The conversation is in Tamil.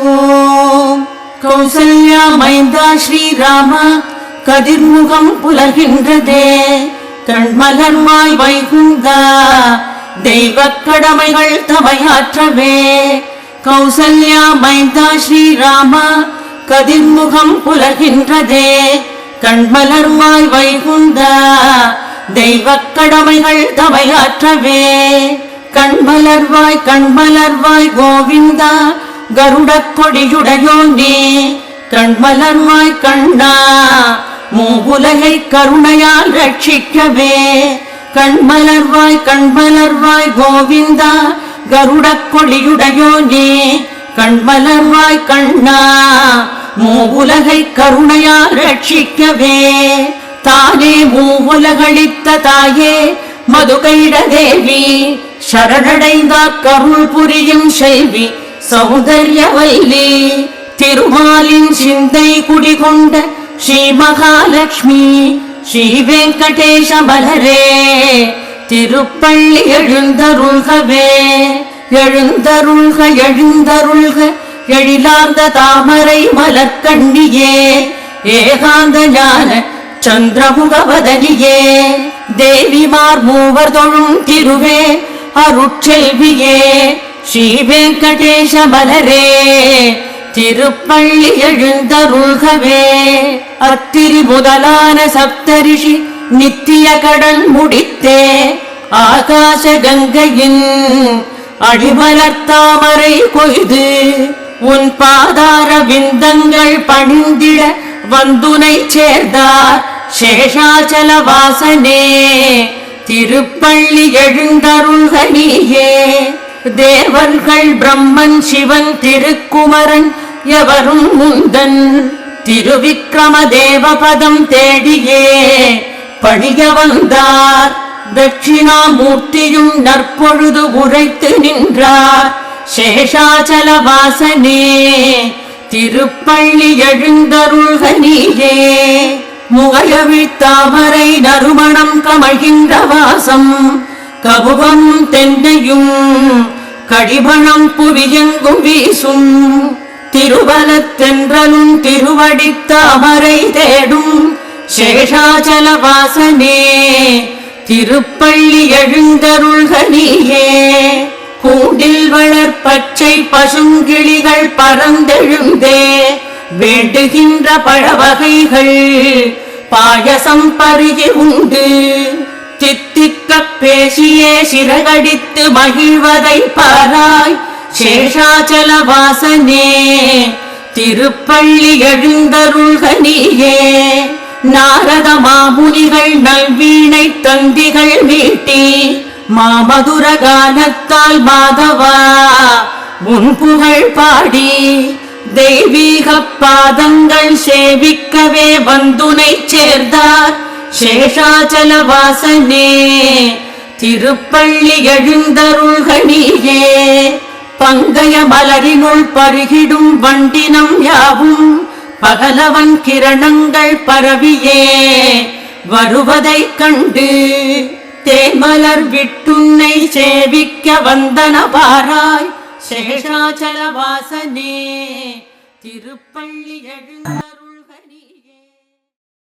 ஓம் கௌசல்யா மைந்தா ஸ்ரீராம கதிர்முகம் புலர்கின்றதே கண்மலர்மாய் வைகுந்தா தெய்வக் கடமைகள் தமையாற்றவே. கௌசல்யா மைந்தா ஸ்ரீராம கதிர்முகம் புலர்கின்றதே கண்மலர்மாய் வைகுந்தா தெய்வக் கடமைகள் தமையாற்றவே. கண்மலர்வாய் கோவிந்தா கருடக் கொடியுடையோனே கண்மலர்வாய் கண்ணா மூவுலகை கருணையால் ரட்சிக்கவே. கண்மலர்வாய் கோவிந்தா கருடக் கொடியுடையோனே கண்மலர்வாய் கண்ணா மூவுலகை கருணையால் ரட்சிக்கவே. தானே மூவுலகளித்த தாயே மதுகைட தேவி சரணடைந்த கருள் புரியும் செல்வி சௌந்தர்யவல்லி திருமாலின் சிந்தை குடிகொண்ட ஸ்ரீ மகாலட்சுமி ஸ்ரீ வெங்கடேஷ மலரே திருப்பள்ளி எழுந்தருள்கவே. எழுந்தருள்க எழுந்தருள்க எழிலார்ந்த தாமரை மலர்கண்ணியே ஏகாந்த ஞான சந்திரமுகவதனியே தேவிமார் மூவர் தொழும் திருவே அருட்செல்வியே ஸ்ரீ வெங்கடேஷ மலரே திருப்பள்ளி எழுந்தருள்கவே. அத்திரி முதலான சப்தரிஷி நித்திய கடல் முடித்தே ஆகாச கங்கையின் அடிமலர்த்தாமரை கொய்து உன் பாதார விந்தங்கள் பணிந்திட வந்துனை சேர்ந்தார் சேஷாச்சல வாசனே திருப்பள்ளி எழுந்தருள்கனியே. தேவர்கள் பிரம்மன் சிவன் திருக்குமரன் எவரும் முந்தன் திருவிக்ரம தேவபதம் தேடியே பணிய வந்தார். தட்சிணாமூர்த்தியும் நற்பொழுது உரைத்து நின்றார் சேஷாச்சல வாசனே திருப்பள்ளி எழுந்தருள்கனியே. முகையவிழ் தாமரை நறுமணம் கமழ்கின்ற வாசம் கபுகம் தென்னையும் கடிபணம் புவியெங்கும் வீசும் திருவலத்தென்றலும் திருவடி தாமரை தேடும் சேஷாச்சல வாசனே திருப்பள்ளி எழுந்தருள்கனியே. கூண்டில் வளர் பச்சை பசுங்கிளிகள் பறந்தெழுந்தே வேண்டுகின்ற பழவகைகள் பாயசம் பருகி உண்டு தித்திக்க பேசியே சிறகடித்து மகிழ்வதை பாராய் சேஷாச்சல வாசனே திருப்பள்ளி எழுந்தருள்கனியே. நாரத மாமுனிகள் நல்வீணை தந்திகள் மீட்டி மாமதுர கானத்தால் மாதவா உன் புகழ் பாடி தெய்வீக பாதங்கள் சேவிக்கவே வந்துனை சேர்ந்தார் சேஷாச்சல வாசனே திருப்பள்ளி எழுந்தருள்கனியே. பங்கய மலரினுள் பருகிடும் வண்டினம் யாவும் பகலவன் கிரணங்கள் பரவியே வருவதைக் கண்டு தேமலர் விட்டுன்னை சேவிக்க வந்தன பாராய் சேஷாச்சல வாசனே திருப்பள்ளி எழுந்த